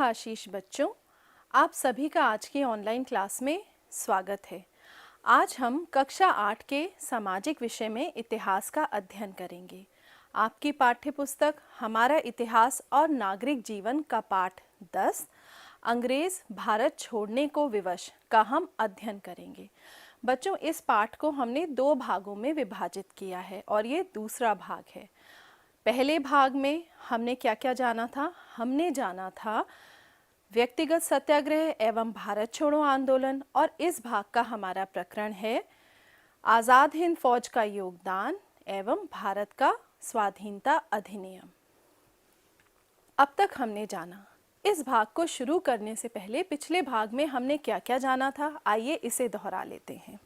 आशीष बच्चों, आप सभी का आज की ऑनलाइन क्लास में स्वागत है। आज हम कक्षा 8 के सामाजिक विषय में इतिहास का अध्ययन करेंगे। आपकी पाठ्य पुस्तक हमारा इतिहास और नागरिक जीवन का पाठ 10 अंग्रेज भारत छोड़ने को विवश का हम अध्ययन करेंगे। बच्चों, इस पाठ को हमने 2 भागों में विभाजित किया है और ये दूसरा भाग है। पहले भाग में हमने क्या क्या जाना था? हमने जाना था व्यक्तिगत सत्याग्रह एवं भारत छोड़ो आंदोलन, और इस भाग का हमारा प्रकरण है आज़ाद हिंद फौज का योगदान एवं भारत का स्वाधीनता अधिनियम। अब तक हमने जाना। इस भाग को शुरू करने से पहले पिछले भाग में हमने क्या क्या जाना था, आइए इसे दोहरा लेते हैं।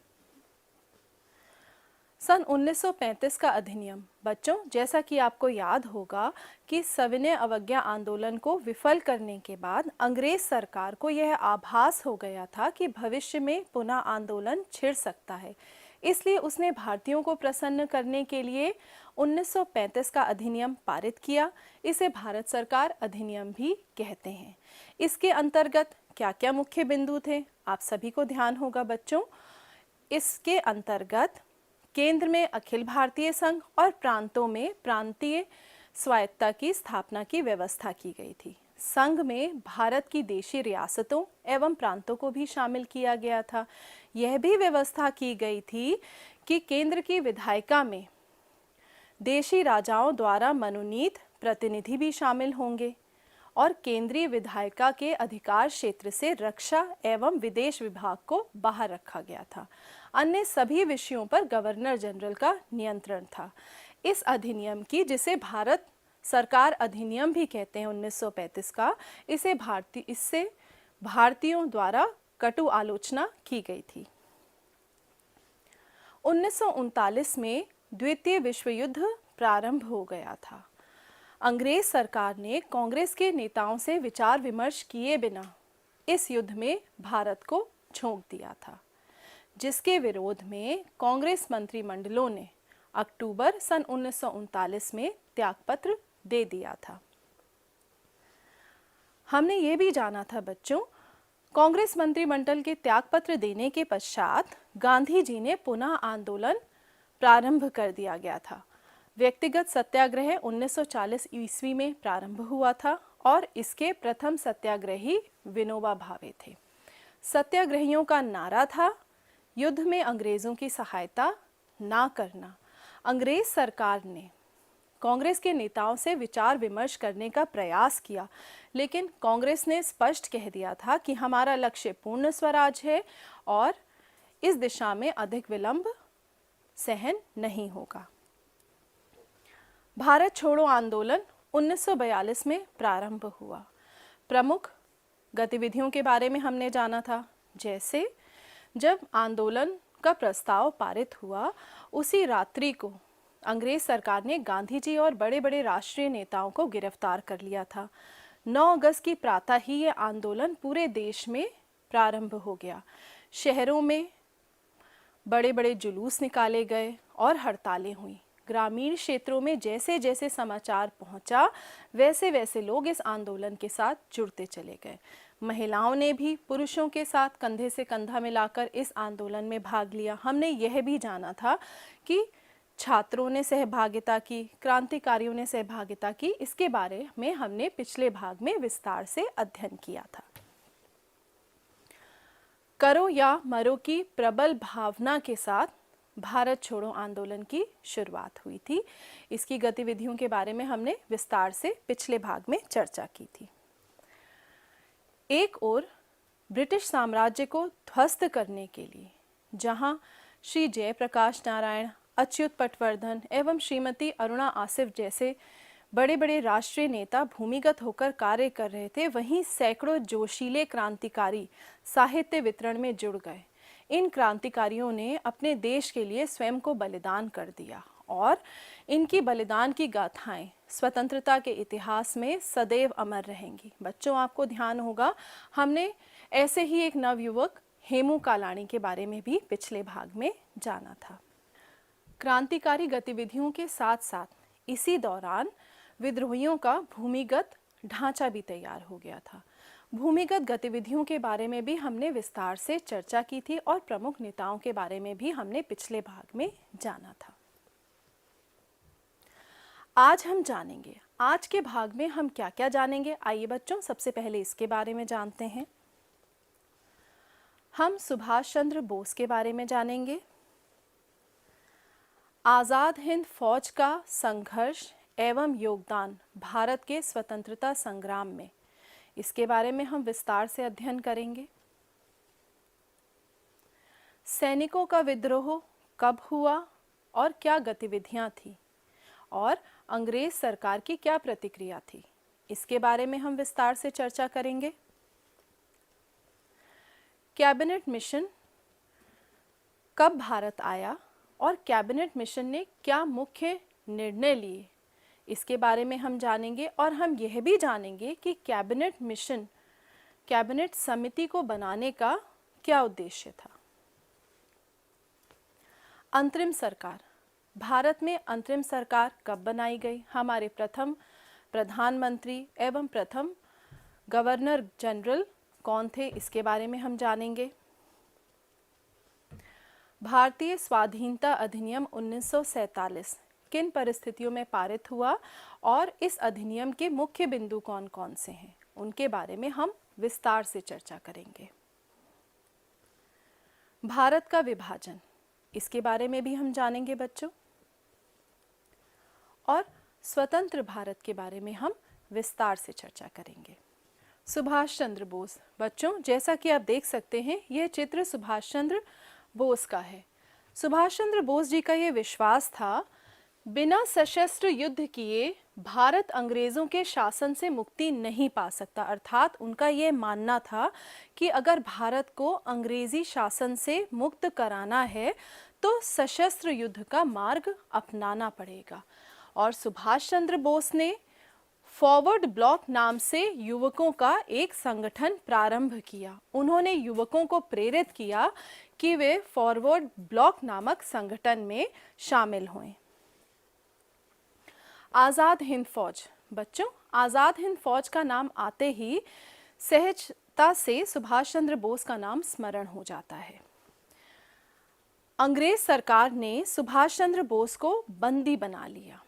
सन 1935 का अधिनियम। बच्चों, जैसा कि आपको याद होगा कि सविनय अवज्ञा आंदोलन को विफल करने के बाद अंग्रेज सरकार को यह आभास हो गया था कि भविष्य में पुनः आंदोलन छिड़ सकता है। इसलिए उसने भारतीयों को प्रसन्न करने के लिए 1935 का अधिनियम पारित किया। इसे भारत सरकार अधिनियम भी कहते हैं। इसके अंतर्गत क्या क्या मुख्य बिंदु थे, आप सभी को ध्यान होगा बच्चों। इसके अंतर्गत केंद्र में अखिल भारतीय संघ और प्रांतों में प्रांतीय स्वायत्तता की स्थापना की व्यवस्था की गई थी। संघ में भारत की देशी रियासतों एवं प्रांतों को भी शामिल किया गया था। यह भी व्यवस्था की गई थी कि केंद्र की विधायिका में देशी राजाओं द्वारा मनोनीत प्रतिनिधि भी शामिल होंगे और केंद्रीय विधायिका के अधिकार क्षेत्र से रक्षा एवं विदेश विभाग को बाहर रखा गया था। अन्य सभी विषयों पर गवर्नर जनरल का नियंत्रण था। इस अधिनियम की, जिसे भारत सरकार अधिनियम भी कहते हैं 1935 का, इससे भारतीयों द्वारा कटु आलोचना की गई थी। 1939 में द्वितीय विश्व युद्ध प्रारंभ हो गया था। अंग्रेज सरकार ने कांग्रेस के नेताओं से विचार विमर्श किए बिना इस युद्ध में भारत को झोंक दिया था, जिसके विरोध में कांग्रेस मंत्रिमंडलों ने अक्टूबर सन 1939 में त्यागपत्र दे दिया था। हमने ये भी जाना था बच्चों, कांग्रेस मंत्रिमंडल के त्यागपत्र देने के पश्चात गांधी जी ने पुनः आंदोलन प्रारंभ कर दिया गया था। व्यक्तिगत सत्याग्रह 1940 ईस्वी में प्रारंभ हुआ था और इसके प्रथम सत्याग्रही विनोबा भावे थे। सत्याग्रहियों का नारा था युद्ध में अंग्रेजों की सहायता ना करना। अंग्रेज सरकार ने कांग्रेस के नेताओं से विचार विमर्श करने का प्रयास किया, लेकिन कांग्रेस ने स्पष्ट कह दिया था कि हमारा लक्ष्य पूर्ण स्वराज है और इस दिशा में अधिक विलंब सहन नहीं होगा। भारत छोड़ो आंदोलन 1942 में प्रारंभ हुआ। प्रमुख गतिविधियों के बारे में हमने जाना था, जैसे जब आंदोलन का प्रस्ताव पारित हुआ, उसी रात्रि को अंग्रेज सरकार ने गांधी जी और बड़े बड़े राष्ट्रीय नेताओं को गिरफ्तार कर लिया था। 9 अगस्त की प्रातः ही ये आंदोलन पूरे देश में प्रारंभ हो गया। शहरों में बड़े बड़े जुलूस निकाले गए और हड़तालें हुई। ग्रामीण क्षेत्रों में जैसे जैसे समाचार पहुंचा, वैसे वैसे लोग इस आंदोलन के साथ जुड़ते चले गए। महिलाओं ने भी पुरुषों के साथ कंधे से कंधा मिलाकर इस आंदोलन में भाग लिया। हमने यह भी जाना था कि छात्रों ने सहभागिता की, क्रांतिकारियों ने सहभागिता की। इसके बारे में हमने पिछले भाग में विस्तार से अध्ययन किया था। करो या मरो की प्रबल भावना के साथ भारत छोड़ो आंदोलन की शुरुआत हुई थी। इसकी गतिविधियों के बारे में हमने विस्तार से पिछले भाग में चर्चा की थी। एक ओर ब्रिटिश साम्राज्य को ध्वस्त करने के लिए जहां श्री जयप्रकाश नारायण, अच्युत पटवर्धन एवं श्रीमती अरुणा आसिफ जैसे बड़े बड़े राष्ट्रीय नेता भूमिगत होकर कार्य कर रहे थे, वहीं सैकड़ों जोशीले क्रांतिकारी साहित्य वितरण में जुड़ गए। इन क्रांतिकारियों ने अपने देश के लिए स्वयं को बलिदान कर दिया और इनकी बलिदान की गाथाएं स्वतंत्रता के इतिहास में सदैव अमर रहेंगी। बच्चों, आपको ध्यान होगा, हमने ऐसे ही एक नवयुवक हेमू कालाणी के बारे में भी पिछले भाग में जाना था। क्रांतिकारी गतिविधियों के साथ साथ इसी दौरान विद्रोहियों का भूमिगत ढांचा भी तैयार हो गया था। भूमिगत गतिविधियों के बारे में भी हमने विस्तार से चर्चा की थी और प्रमुख नेताओं के बारे में भी हमने पिछले भाग में जाना था। आज हम जानेंगे, आज के भाग में हम क्या क्या जानेंगे। आइए बच्चों, सबसे पहले इसके बारे में जानते हैं। हम सुभाष चंद्र बोस के बारे में जानेंगे। आज़ाद हिंद फौज का संघर्ष एवं योगदान भारत के स्वतंत्रता संग्राम में, इसके बारे में हम विस्तार से अध्ययन करेंगे। सैनिकों का विद्रोह कब हुआ और क्या गतिविधियां थी और अंग्रेज सरकार की क्या प्रतिक्रिया थी, इसके बारे में हम विस्तार से चर्चा करेंगे। कैबिनेट मिशन कब भारत आया और कैबिनेट मिशन ने क्या मुख्य निर्णय लिए, इसके बारे में हम जानेंगे। और हम यह भी जानेंगे कि कैबिनेट मिशन, कैबिनेट समिति को बनाने का क्या उद्देश्य था। अंतरिम सरकार, भारत में अंतरिम सरकार कब बनाई गई, हमारे प्रथम प्रधानमंत्री एवं प्रथम गवर्नर जनरल कौन थे, इसके बारे में हम जानेंगे। भारतीय स्वाधीनता अधिनियम 1947 किन परिस्थितियों में पारित हुआ और इस अधिनियम के मुख्य बिंदु कौन कौन से हैं, उनके बारे में हम विस्तार से चर्चा करेंगे। भारत का विभाजन, इसके बारे में भी हम जानेंगे बच्चों। और स्वतंत्र भारत के बारे में हम विस्तार से चर्चा करेंगे। सुभाष चंद्र बोस, बच्चों जैसा कि आप देख सकते हैं, यह चित्र सुभाष चंद्र बोस का है। सुभाष चंद्र बोस जी का यह विश्वास था, बिना सशस्त्र युद्ध किए भारत अंग्रेजों के शासन से मुक्ति नहीं पा सकता। अर्थात उनका यह मानना था कि अगर भारत को अंग्रेजी शासन से मुक्त कराना है तो सशस्त्र युद्ध का मार्ग अपनाना पड़ेगा। और सुभाष चंद्र बोस ने फॉरवर्ड ब्लॉक नाम से युवकों का एक संगठन प्रारंभ किया। उन्होंने युवकों को प्रेरित किया कि वे फॉरवर्ड ब्लॉक नामक संगठन में शामिल हों। आज़ाद हिंद फौज, बच्चों आज़ाद हिंद फौज का नाम आते ही सहजता से सुभाष चंद्र बोस का नाम स्मरण हो जाता है। अंग्रेज सरकार ने सुभाष चंद्र बोस को बंदी बना लिया।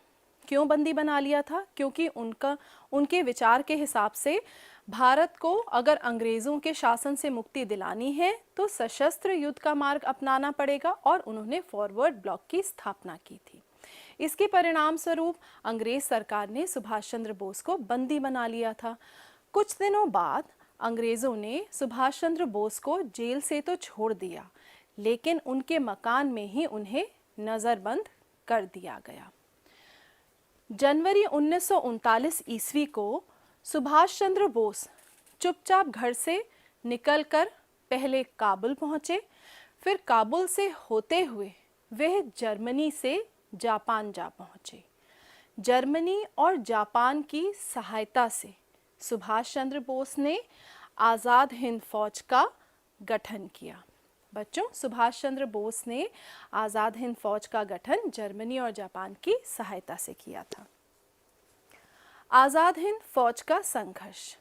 क्यों बंदी बना लिया था? क्योंकि उनके विचार के हिसाब से भारत को अगर अंग्रेजों के शासन से मुक्ति दिलानी है तो सशस्त्र युद्ध का मार्ग अपनाना पड़ेगा, और उन्होंने फॉरवर्ड ब्लॉक की स्थापना की थी। इसके परिणाम स्वरूप अंग्रेज सरकार ने सुभाष चंद्र बोस को बंदी बना लिया था। कुछ दिनों बाद अंग्रेजों ने सुभाष चंद्र बोस को जेल से तो छोड़ दिया, लेकिन उनके मकान में ही उन्हें नज़रबंद कर दिया गया। जनवरी 1939 ईस्वी को सुभाष चंद्र बोस चुपचाप घर से निकलकर पहले काबुल पहुंचे, फिर काबुल से होते हुए वह जर्मनी से जापान जा पहुंचे। जर्मनी और जापान की सहायता से सुभाष चंद्र बोस ने आज़ाद हिंद फौज का गठन किया। बच्चों सुभाष चंद्र बोस ने आज़ाद हिंद फौज का गठन जर्मनी और जापान की सहायता से किया था। आज़ाद हिंद फौज का संघर्ष,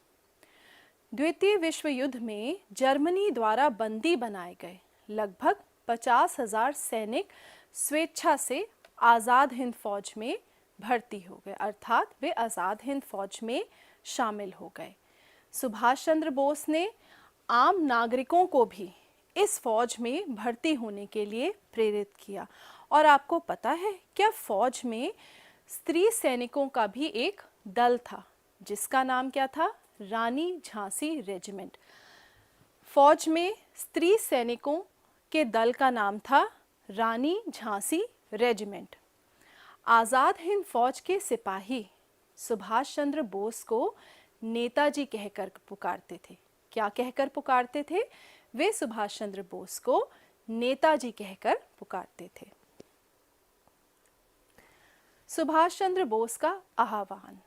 द्वितीय विश्व युद्ध में जर्मनी द्वारा बंदी बनाए गए लगभग 50,000 सैनिक स्वेच्छा से आज़ाद हिंद फौज में भर्ती हो गए, अर्थात वे आज़ाद हिंद फौज में शामिल हो गए। सुभाष चंद्र बोस ने आम नागरिकों को भी इस फौज में भर्ती होने के लिए प्रेरित किया। और आपको पता है क्या, फौज में स्त्री सैनिकों का भी एक दल था जिसका नाम क्या था? रानी झांसी रेजिमेंट। फौज में स्त्री सैनिकों के दल का नाम था रानी झांसी रेजिमेंट। आज़ाद हिंद फौज के सिपाही सुभाष चंद्र बोस को नेताजी कहकर पुकारते थे। क्या कहकर पुकारते थे? वे सुभाष चंद्र बोस को नेताजी कहकर पुकारते थे। सुभाष चंद्र बोस का आह्वान,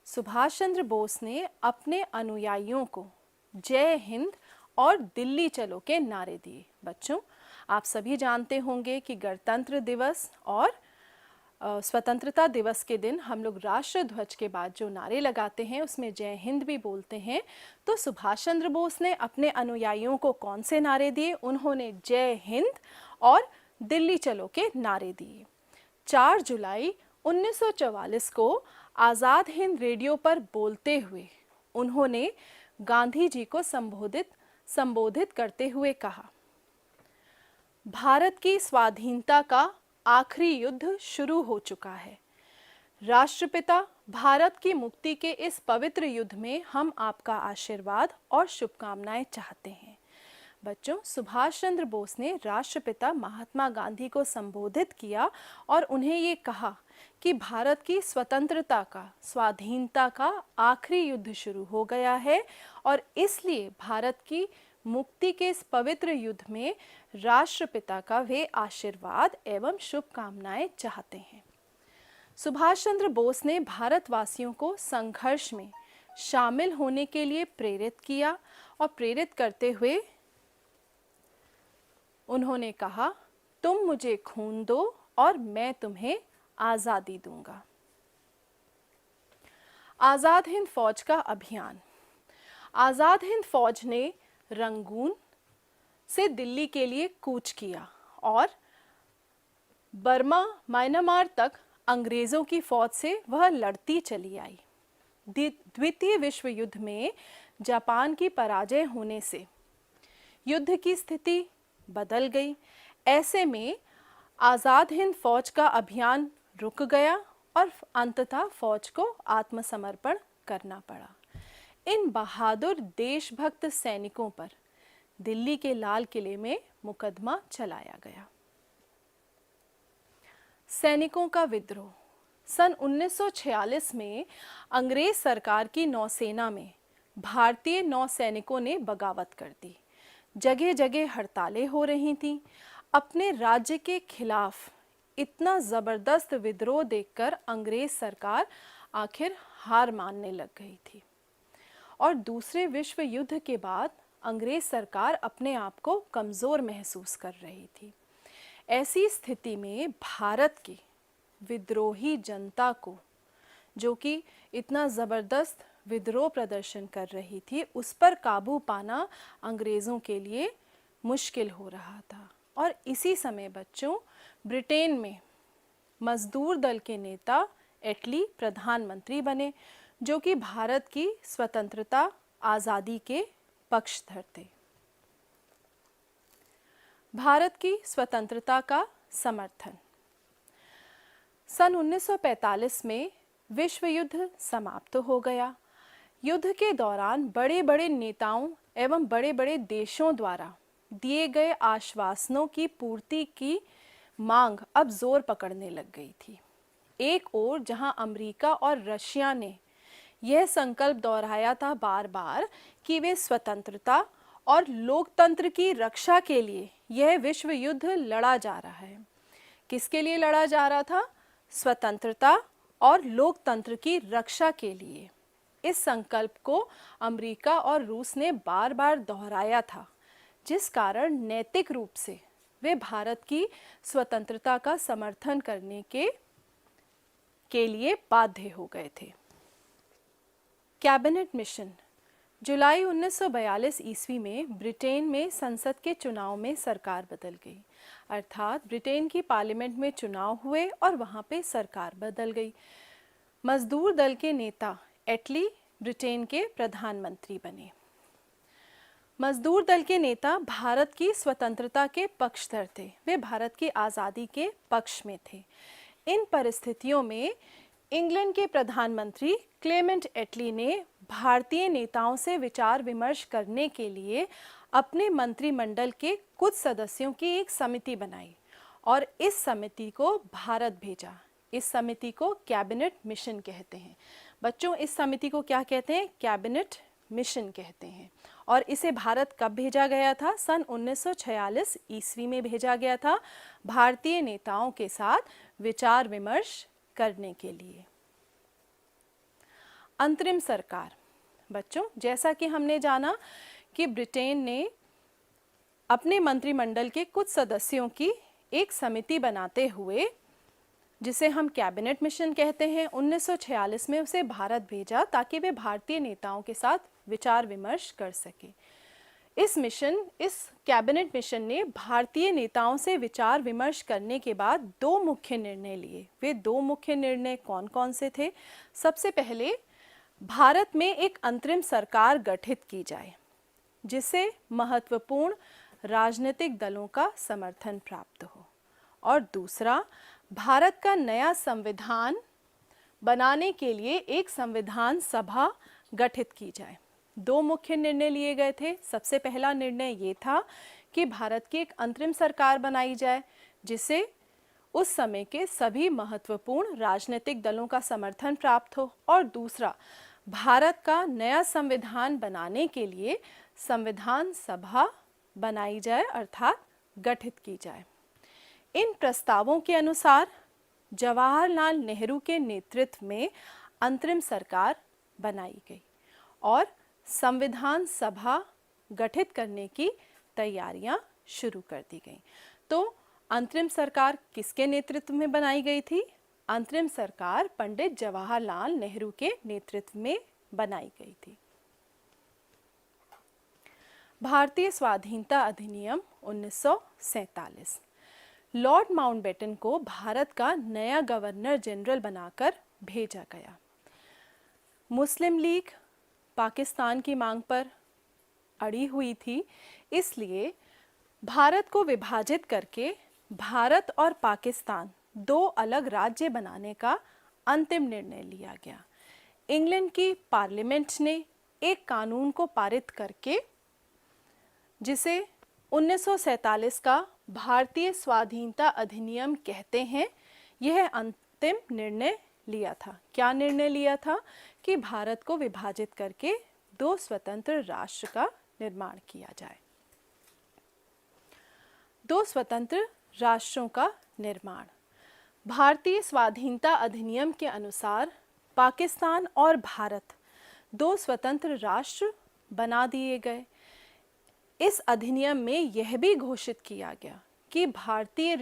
सुभाष चंद्र बोस ने अपने अनुयायियों को जय हिंद और दिल्ली चलो के नारे दिए। बच्चों आप सभी जानते होंगे कि गणतंत्र दिवस और स्वतंत्रता दिवस के दिन हम लोग राष्ट्र ध्वज के बाद जो नारे लगाते हैं उसमें जय हिंद भी बोलते हैं। तो सुभाष चंद्र बोस ने अपने अनुयायियों को कौन से नारे दिए? उन्होंने जय हिंद और दिल्ली चलो के नारे दिए। 4 जुलाई 1944 को आज़ाद हिंद रेडियो पर बोलते हुए उन्होंने गांधी जी को संबोधित करते हुए कहा, भारत की स्वाधीनता का आखिरी युद्ध शुरू हो चुका है। राष्ट्रपिता, भारत की मुक्ति के इस पवित्र युद्ध में हम आपका आशीर्वाद और शुभकामनाएं चाहते हैं। बच्चों, सुभाष चंद्र बोस ने राष्ट्रपिता महात्मा गांधी को संबोधित किया और उन्हें ये कहा कि भारत की स्वतंत्रता का, स्वाधीनता का आखिरी युद्ध शुरू हो गया है और इसलिए भारत की मुक्ति के इस पवित्र युद्ध में राष्ट्रपिता का वे आशीर्वाद एवं शुभकामनाएं चाहते हैं। सुभाष चंद्र बोस ने भारतवासियों को संघर्ष में शामिल होने के लिए प्रेरित किया और प्रेरित करते हुए उन्होंने कहा, तुम मुझे खून दो और मैं तुम्हें आज़ादी दूंगा। आज़ाद हिंद फौज का अभियान। आज़ाद हिंद फौज ने रंगून से दिल्ली के लिए कूच किया और बर्मा, म्यांमार तक अंग्रेज़ों की फौज से वह लड़ती चली आई। द्वितीय विश्व युद्ध में जापान की पराजय होने से युद्ध की स्थिति बदल गई। ऐसे में आज़ाद हिंद फौज का अभियान रुक गया और अंततः फौज को आत्मसमर्पण करना पड़ा। इन बहादुर देशभक्त सैनिकों पर दिल्ली के लाल किले में मुकदमा चलाया गया। सैनिकों का विद्रोह। सन 1946 में अंग्रेज सरकार की नौसेना में भारतीय नौसैनिकों ने बगावत कर दी। जगह जगह हड़तालें हो रही थीं। अपने राज्य के खिलाफ इतना ज़बरदस्त विद्रोह देखकर अंग्रेज सरकार आखिर हार मानने लग गई थी और दूसरे विश्व युद्ध के बाद अंग्रेज सरकार अपने आप को कमज़ोर महसूस कर रही थी। ऐसी स्थिति में भारत की विद्रोही जनता को, जो कि इतना ज़बरदस्त विद्रोह प्रदर्शन कर रही थी, उस पर काबू पाना अंग्रेज़ों के लिए मुश्किल हो रहा था। और इसी समय बच्चों, ब्रिटेन में मजदूर दल के नेता एटली प्रधानमंत्री बने, जो कि भारत की स्वतंत्रता, आज़ादी के पक्षधर थे। भारत की स्वतंत्रता का समर्थन। सन 1945 में विश्व युद्ध समाप्त हो गया। युद्ध के दौरान बड़े बड़े नेताओं एवं बड़े बड़े देशों द्वारा दिए गए आश्वासनों की पूर्ति की मांग अब जोर पकड़ने लग गई थी। एक ओर जहां अमेरिका और रशिया ने यह संकल्प दोहराया था बार बार कि वे स्वतंत्रता और लोकतंत्र की रक्षा के लिए यह विश्व युद्ध लड़ा जा रहा है। किसके लिए लड़ा जा रहा था? स्वतंत्रता और लोकतंत्र की रक्षा के लिए। इस संकल्प को अमेरिका और रूस ने बार बार दोहराया था, जिस कारण नैतिक रूप से वे भारत की स्वतंत्रता का समर्थन करने के लिए बाध्य हो गए थे। Cabinet mission. जुलाई 1942 ईस्वी में ब्रिटेन में संसद के चुनाव में सरकार बदल गई, अर्थात ब्रिटेन की पार्लियामेंट में चुनाव हुए और वहाँ पे सरकार बदल गई। मजदूर दल के नेता एटली ब्रिटेन के प्रधानमंत्री बने। मजदूर दल के नेता भारत की स्वतंत्रता के पक्षधर थे, वे भारत की आज़ादी के पक्ष में थे। इन परिस्थितियों में इंग्लैंड के प्रधानमंत्री क्लेमेंट एटली ने भारतीय नेताओं से विचार विमर्श करने के लिए अपने मंत्रिमंडल के कुछ सदस्यों की एक समिति बनाई और इस समिति को भारत भेजा। इस समिति को कैबिनेट मिशन कहते हैं। बच्चों, इस समिति को क्या कहते हैं? कैबिनेट मिशन कहते हैं। और इसे भारत कब भेजा गया था? सन 1946 ईस्वी में भेजा गया था, भारतीय नेताओं के साथ विचार विमर्श करने के लिए। अंतरिम सरकार। बच्चों, जैसा कि हमने जाना कि ब्रिटेन ने अपने मंत्रिमंडल के कुछ सदस्यों की एक समिति बनाते हुए जिसे हम कैबिनेट मिशन कहते हैं, 1946 में उसे भारत भेजा ताकि वे भारतीय नेताओं के साथ विचार विमर्श कर सके। इस कैबिनेट मिशन ने भारतीय नेताओं से विचार विमर्श करने के बाद दो मुख्य निर्णय लिए। वे दो मुख्य निर्णय कौन कौन से थे? सबसे पहले, भारत में एक अंतरिम सरकार गठित की जाए जिसे महत्वपूर्ण राजनीतिक दलों का समर्थन प्राप्त हो, और दूसरा, भारत का नया संविधान बनाने के लिए एक संविधान सभा गठित की जाए। दो मुख्य निर्णय लिए गए थे। सबसे पहला निर्णय ये था कि भारत की एक अंतरिम सरकार बनाई जाए जिसे उस समय के सभी महत्वपूर्ण राजनीतिक दलों का समर्थन प्राप्त हो, और दूसरा, भारत का नया संविधान बनाने के लिए संविधान सभा बनाई जाए अर्थात गठित की जाए। इन प्रस्तावों के अनुसार जवाहरलाल नेहरू के नेतृत्व में अंतरिम सरकार बनाई गई और संविधान सभा गठित करने की तैयारियां शुरू कर दी गईं। तो अंतरिम सरकार किसके नेतृत्व में बनाई गई थी? अंतरिम सरकार पंडित जवाहरलाल नेहरू के नेतृत्व में बनाई गई थी। भारतीय स्वाधीनता अधिनियम 1947। लॉर्ड माउंटबेटन को भारत का नया गवर्नर जनरल बनाकर भेजा गया। मुस्लिम लीग पाकिस्तान की मांग पर अड़ी हुई थी, इसलिए भारत को विभाजित करके भारत और पाकिस्तान दो अलग राज्य बनाने का अंतिम निर्णय लिया गया। इंग्लैंड की पार्लियामेंट ने एक कानून को पारित करके जिसे 1947 का भारतीय स्वाधीनता अधिनियम कहते हैं, यह अंतिम निर्णय लिया था। क्या निर्णय लिया था? कि भारत को विभाजित करके दो स्वतंत्र राष्ट्र का निर्माण किया जाए। दो स्वतंत्र राष्ट्रों का निर्माण। भारतीय स्वाधीनता अधिनियम के अनुसार पाकिस्तान और भारत दो स्वतंत्र राष्ट्र बना दिए गए। इस अधिनियम में यह भी घोषित किया गया कि भारतीय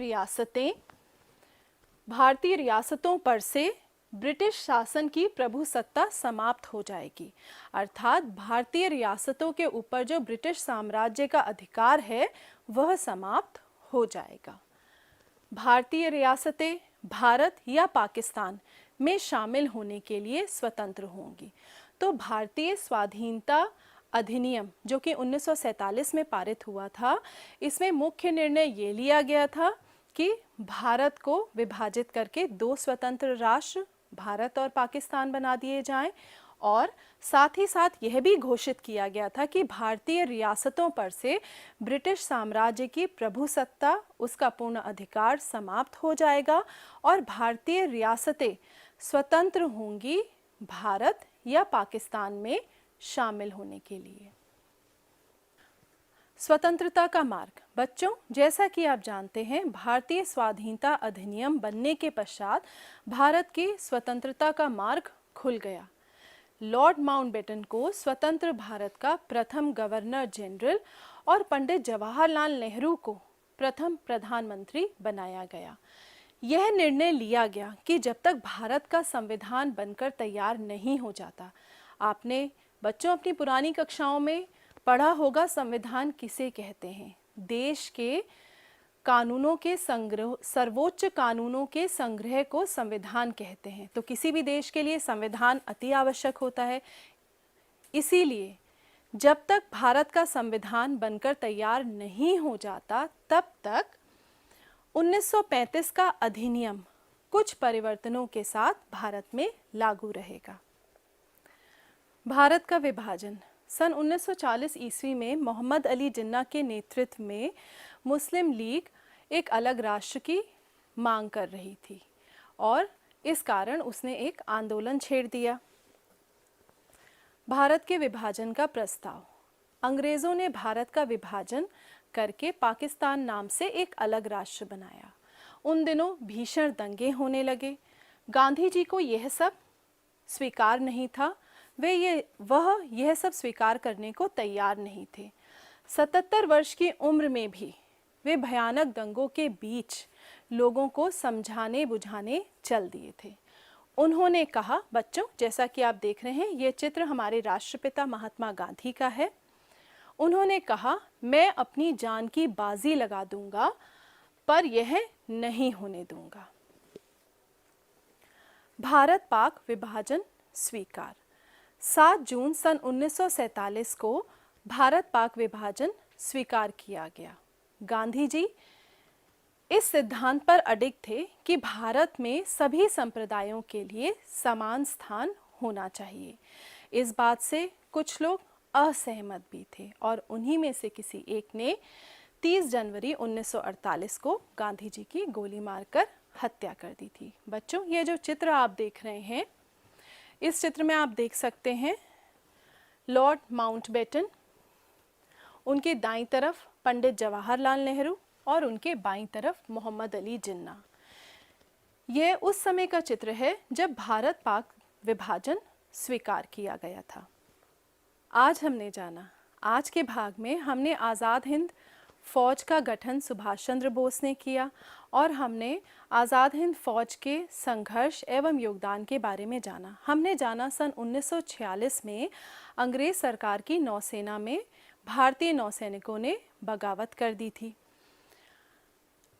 रियासतों पर से ब्रिटिश शासन की प्रभुसत्ता समाप्त हो जाएगी, अर्थात भारतीय रियासतों के ऊपर जो ब्रिटिश साम्राज्य का अधिकार है वह समाप्त हो जाएगा। भारतीय रियासतें भारत या पाकिस्तान में शामिल होने के लिए स्वतंत्र होंगी। तो भारतीय स्वाधीनता अधिनियम जो कि 1947 में पारित हुआ था, इसमें मुख्य निर्णय ये लिया गया था कि भारत को विभाजित करके दो स्वतंत्र राष्ट्र भारत और पाकिस्तान बना दिए जाएं, और साथ ही साथ यह भी घोषित किया गया था कि भारतीय रियासतों पर से ब्रिटिश साम्राज्य की प्रभुसत्ता, उसका पूर्ण अधिकार समाप्त हो जाएगा और भारतीय रियासतें स्वतंत्र होंगी भारत या पाकिस्तान में शामिल होने के लिए। स्वतंत्रता का मार्ग। बच्चों, जैसा कि आप जानते हैं, भारतीय स्वाधीनता अधिनियम बनने के पश्चात भारत की स्वतंत्रता का मार्ग खुल गया। लॉर्ड माउंटबेटन को स्वतंत्र भारत का प्रथम गवर्नर जनरल और पंडित जवाहरलाल नेहरू को प्रथम प्रधानमंत्री बनाया गया। यह निर्णय लिया गया कि जब तक भारत का संविधान बनकर तैयार नहीं हो जाता, आपने बच्चों अपनी पुरानी कक्षाओं में पढ़ा होगा संविधान किसे कहते हैं? देश के कानूनों के संग्रह, सर्वोच्च कानूनों के संग्रह को संविधान कहते हैं। तो किसी भी देश के लिए संविधान अति आवश्यक होता है। इसीलिए जब तक भारत का संविधान बनकर तैयार नहीं हो जाता, तब तक 1935 का अधिनियम कुछ परिवर्तनों के साथ भारत में लागू रहेगा। भारत का विभाजन। सन 1940 ईस्वी में मोहम्मद अली जिन्ना के नेतृत्व में मुस्लिम लीग एक अलग राष्ट्र की मांग कर रही थी और इस कारण उसने एक आंदोलन छेड़ दिया। भारत के विभाजन का प्रस्ताव। अंग्रेज़ों ने भारत का विभाजन करके पाकिस्तान नाम से एक अलग राष्ट्र बनाया। उन दिनों भीषण दंगे होने लगे। गांधी जी को यह सब स्वीकार नहीं था। वह यह सब स्वीकार करने को तैयार नहीं थे। 77 वर्ष की उम्र में भी वे भयानक दंगों के बीच लोगों को समझाने बुझाने चल दिए थे। उन्होंने कहा, बच्चों जैसा कि आप देख रहे हैं ये चित्र हमारे राष्ट्रपिता महात्मा गांधी का है। उन्होंने कहा, मैं अपनी जान की बाजी लगा दूंगा पर यह नहीं होने दूंगा। भारत पाक विभाजन स्वीकार। 7 जून सन 1947 को भारत पाक विभाजन स्वीकार किया गया। गांधी जी इस सिद्धांत पर अडिग थे कि भारत में सभी संप्रदायों के लिए समान स्थान होना चाहिए। इस बात से कुछ लोग असहमत भी थे और उन्हीं में से किसी एक ने 30 जनवरी 1948 को गांधी जी की गोली मारकर हत्या कर दी थी। बच्चों ये जो चित्र आप देख रहे हैं, इस चित्र में आप देख सकते हैं लॉर्ड माउंटबेटन, उनके दाईं तरफ पंडित जवाहरलाल नेहरू और उनके बाईं तरफ मोहम्मद अली जिन्ना। यह उस समय का चित्र है जब भारत पाक विभाजन स्वीकार किया गया था। आज हमने जाना, आज के भाग में हमने आज़ाद हिंद फौज का गठन सुभाष चंद्र बोस ने किया और हमने आज़ाद हिंद फौज के संघर्ष एवं योगदान के बारे में जाना। हमने जाना सन 1946 में अंग्रेज सरकार की नौसेना में भारतीय नौसैनिकों ने बगावत कर दी थी।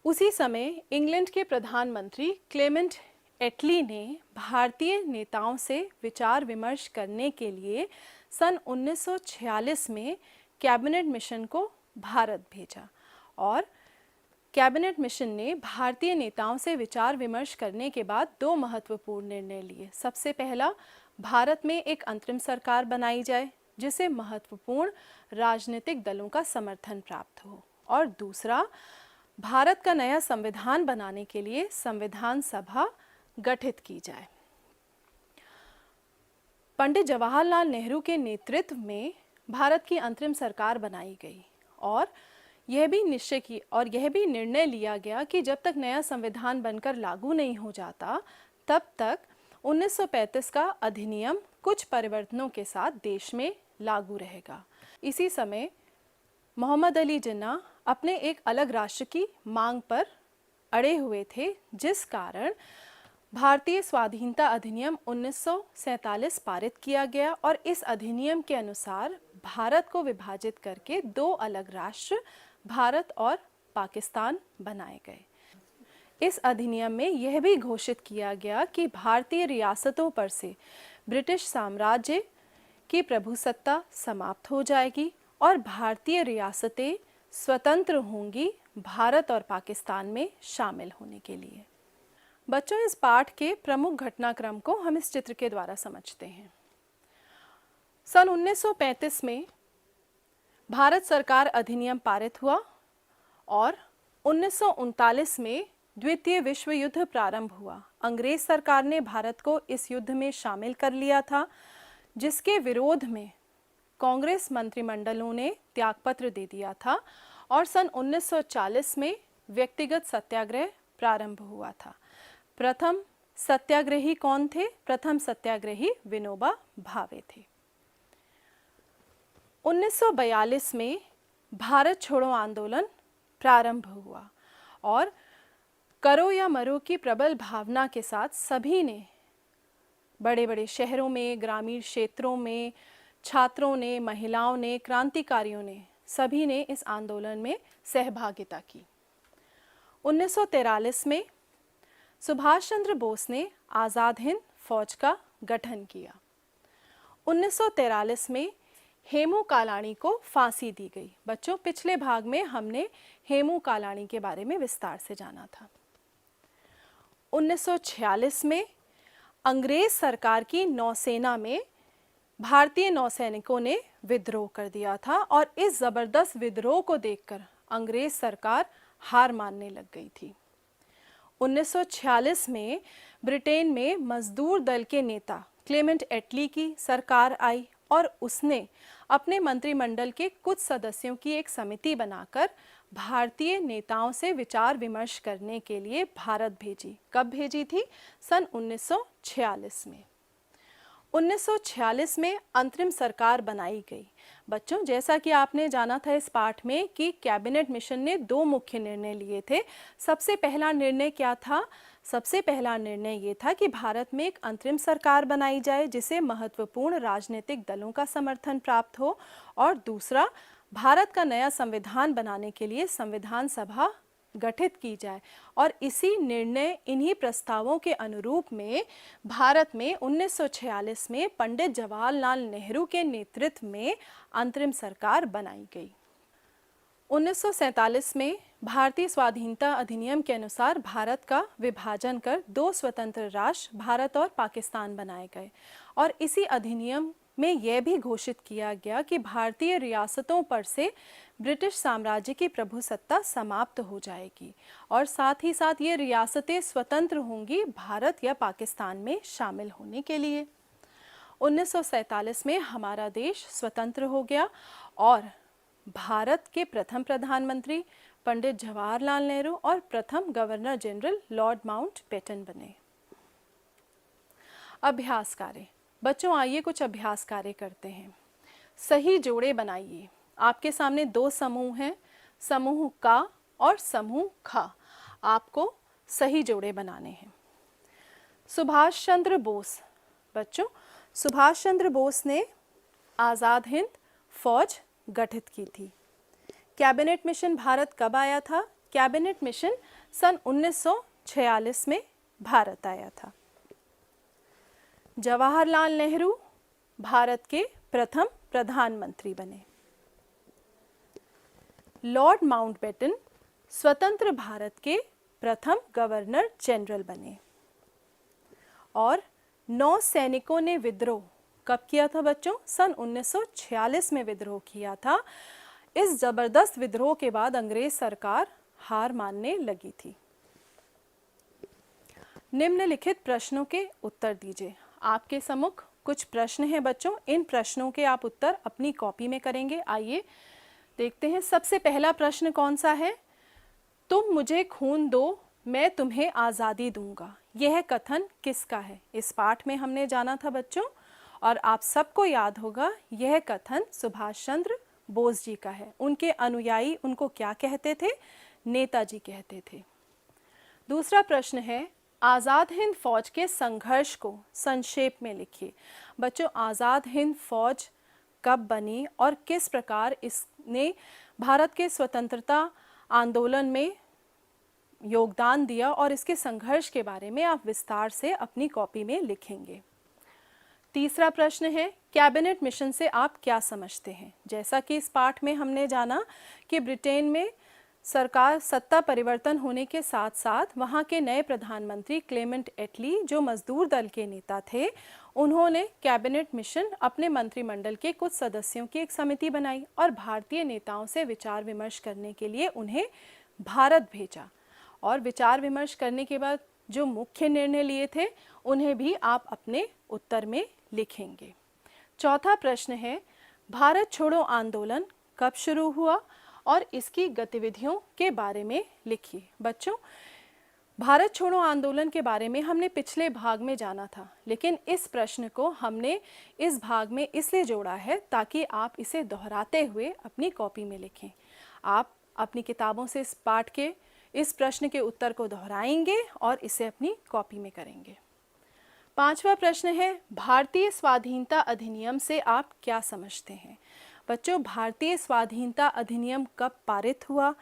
उसी समय इंग्लैंड के प्रधानमंत्री क्लेमेंट एटली ने भारतीय नेताओं से विचार विमर्श करने के लिए सन 1946 में कैबिनेट मिशन को भारत भेजा और कैबिनेट मिशन ने भारतीय नेताओं से विचार विमर्श करने के बाद 2 महत्वपूर्ण निर्णय लिए। सबसे पहला, भारत में एक अंतरिम सरकार बनाई जाए जिसे महत्वपूर्ण राजनीतिक दलों का समर्थन प्राप्त हो, और दूसरा, भारत का नया संविधान बनाने के लिए संविधान सभा गठित की जाए। पंडित जवाहरलाल नेहरू के नेतृत्व में भारत की अंतरिम सरकार बनाई गई और यह भी निर्णय लिया गया कि जब तक नया संविधान बनकर लागू नहीं हो जाता तब तक 1935 का अधिनियम कुछ परिवर्तनों के साथ देश में लागू रहेगा। इसी समय मोहम्मद अली जिन्ना अपने एक अलग राष्ट्र की मांग पर अड़े हुए थे, जिस कारण भारतीय स्वाधीनता अधिनियम 1947 पारित किया गया और इस अधिनियम के अनुसार भारत को विभाजित करके 2 अलग राष्ट्र भारत और पाकिस्तान बनाए गए। इस अधिनियम में यह भी घोषित किया गया कि भारतीय रियासतों पर से ब्रिटिश साम्राज्य की प्रभुसत्ता समाप्त हो जाएगी और भारतीय रियासतें स्वतंत्र होंगी भारत और पाकिस्तान में शामिल होने के लिए। बच्चों इस पाठ के प्रमुख घटनाक्रम को हम इस चित्र के द्वारा समझते हैं। सन 1935 में भारत सरकार अधिनियम पारित हुआ और 1939 में द्वितीय विश्व युद्ध प्रारंभ हुआ। अंग्रेज सरकार ने भारत को इस युद्ध में शामिल कर लिया था, जिसके विरोध में कांग्रेस मंत्रिमंडलों ने त्यागपत्र दे दिया था और सन 1940 में व्यक्तिगत सत्याग्रह प्रारंभ हुआ था। प्रथम सत्याग्रही कौन थे? प्रथम सत्याग्रही विनोबा भावे थे। 1942 में भारत छोड़ो आंदोलन प्रारंभ हुआ और करो या मरो की प्रबल भावना के साथ सभी ने बड़े बड़े शहरों में, ग्रामीण क्षेत्रों में, छात्रों ने, महिलाओं ने, क्रांतिकारियों ने, सभी ने इस आंदोलन में सहभागिता की। 1943 में सुभाष चंद्र बोस ने आज़ाद हिंद फौज का गठन किया। 1943 में हेमू कालाणी को फांसी दी गई। बच्चों पिछले भाग में हमने हेमू कालाणी के बारे में विस्तार से जाना था। 1946 में अंग्रेज सरकार की नौसेना में भारतीय नौसैनिकों ने विद्रोह कर दिया था और इस जबरदस्त विद्रोह को देखकर अंग्रेज सरकार हार मानने लग गई थी। 1946 में ब्रिटेन में मजदूर दल के नेता क्लेमेंट एटली की सरकार आई और उसने अपने मंत्रिमंडल के कुछ सदस्यों की एक समिति बनाकर भारतीय नेताओं से विचार विमर्श करने के लिए भारत भेजी। कब भेजी थी? सन 1946 में। 1946 में अंतरिम सरकार बनाई गई। बच्चों, जैसा कि आपने जाना था इस पाठ में कि कैबिनेट मिशन ने दो मुख्य निर्णय लिए थे। सबसे पहला निर्णय क्या था? सबसे पहला निर्णय ये था कि भारत में एक अंतरिम सरकार बनाई जाए जिसे महत्वपूर्ण राजनीतिक दलों का समर्थन प्राप्त हो, और दूसरा, भारत का नया संविधान बनाने के लिए संविधान सभा गठित की जाए। और इन्हीं प्रस्तावों के अनुरूप में भारत में 1946 में पंडित जवाहरलाल नेहरू के नेतृत्व में अंतरिम सरकार बनाई गई। 1947 में भारतीय स्वाधीनता अधिनियम के अनुसार भारत का विभाजन कर दो स्वतंत्र राष्ट्र भारत और पाकिस्तान बनाए गए, और इसी अधिनियम में यह भी घोषित किया गया कि भारतीय रियासतों पर से ब्रिटिश साम्राज्य की प्रभुसत्ता समाप्त हो जाएगी, और साथ ही साथ ये रियासतें स्वतंत्र होंगी भारत या पाकिस्तान में शामिल होने के लिए। 1947 में हमारा देश स्वतंत्र हो गया और भारत के प्रथम प्रधानमंत्री पंडित जवाहरलाल नेहरू और प्रथम गवर्नर जनरल लॉर्ड माउंटबेटन बने। अभ्यास कार्य। बच्चों, आइए कुछ अभ्यास कार्य करते हैं। सही जोड़े बनाइए। आपके सामने दो समूह हैं, समूह का और समूह ख। आपको सही जोड़े बनाने हैं। सुभाष चंद्र बोस। बच्चों, सुभाष चंद्र बोस ने आज़ाद हिंद फौज गठित की थी। कैबिनेट मिशन भारत कब आया था? कैबिनेट मिशन सन 1946 में भारत आया था। जवाहरलाल नेहरू भारत के प्रथम प्रधानमंत्री बने। लॉर्ड माउंटबेटन स्वतंत्र भारत के प्रथम गवर्नर जनरल बने। और 9 सैनिकों ने विद्रोह कब किया था बच्चों? सन 1946 में विद्रोह किया था। इस जबरदस्त विद्रोह के बाद अंग्रेज सरकार हार मानने लगी थी। निम्नलिखित प्रश्नों के उत्तर दीजिए। आपके सम्मुख कुछ प्रश्न हैं बच्चों, इन प्रश्नों के आप उत्तर अपनी कॉपी में करेंगे। आइए देखते हैं। सबसे पहला प्रश्न कौन सा है? तुम मुझे खून दो, मैं तुम्हें आज़ादी दूंगा। यह कथन किसका है? इस पाठ में हमने जाना था बच्चों, और आप सबको याद होगा यह कथन सुभाष चंद्र बोस जी का है। उनके अनुयायी उनको क्या कहते थे? नेताजी कहते थे। दूसरा प्रश्न है, आज़ाद हिंद फौज के संघर्ष को संक्षेप में लिखिए। बच्चों, आज़ाद हिंद फौज कब बनी और किस प्रकार इसने भारत के स्वतंत्रता आंदोलन में योगदान दिया, और इसके संघर्ष के बारे में आप विस्तार से अपनी कॉपी में लिखेंगे। तीसरा प्रश्न है, कैबिनेट मिशन से आप क्या समझते हैं? जैसा कि इस पाठ में हमने जाना कि ब्रिटेन में सरकार सत्ता परिवर्तन होने के साथ साथ वहाँ के नए प्रधानमंत्री क्लेमेंट एटली, जो मजदूर दल के नेता थे, उन्होंने कैबिनेट मिशन अपने मंत्रिमंडल के कुछ सदस्यों की एक समिति बनाई और भारतीय नेताओं से विचार विमर्श करने के लिए उन्हें भारत भेजा। और विचार विमर्श करने के बाद जो मुख्य निर्णय लिए थे उन्हें भी आप अपने उत्तर में लिखेंगे। चौथा प्रश्न है, भारत छोड़ो आंदोलन कब शुरू हुआ और इसकी गतिविधियों के बारे में लिखिए। बच्चों, भारत छोड़ो आंदोलन के बारे में हमने पिछले भाग में जाना था, लेकिन इस प्रश्न को हमने इस भाग में इसलिए जोड़ा है ताकि आप इसे दोहराते हुए अपनी कॉपी में लिखें। आप अपनी किताबों से इस पाठ के इस प्रश्न के उत्तर को दोहराएंगे और इसे अपनी कॉपी में करेंगे। पांचवा प्रश्न है, भारतीय स्वाधीनता अधिनियम से आप क्या समझते हैं? बच्चों, भारतीय स्वाधीनता अधिनियम कब पारित हुआ?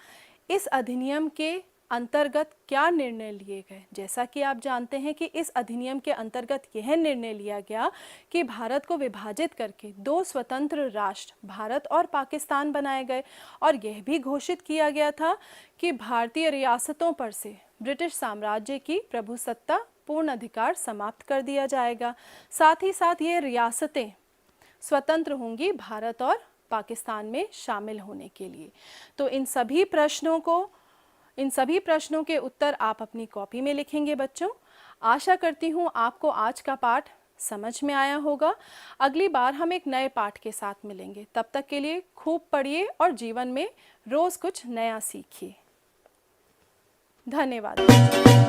इस अधिनियम के अंतर्गत क्या निर्णय लिए गए? जैसा कि आप जानते हैं कि इस अधिनियम के अंतर्गत यह निर्णय लिया गया कि भारत को विभाजित करके दो स्वतंत्र राष्ट्र भारत और पाकिस्तान बनाए गए, और यह भी घोषित किया गया था कि भारतीय रियासतों पर से ब्रिटिश साम्राज्य की प्रभुसत्ता पूर्ण अधिकार समाप्त कर दिया जाएगा। साथ ही साथ ये रियासतें स्वतंत्र होंगी भारत और पाकिस्तान में शामिल होने के लिए। तो इन सभी प्रश्नों के उत्तर आप अपनी कॉपी में लिखेंगे बच्चों। आशा करती हूँ आपको आज का पाठ समझ में आया होगा। अगली बार हम एक नए पाठ के साथ मिलेंगे। तब तक के लिए खूब पढ़िए और जीवन में रोज कुछ नया सीखिए। धन्यवाद।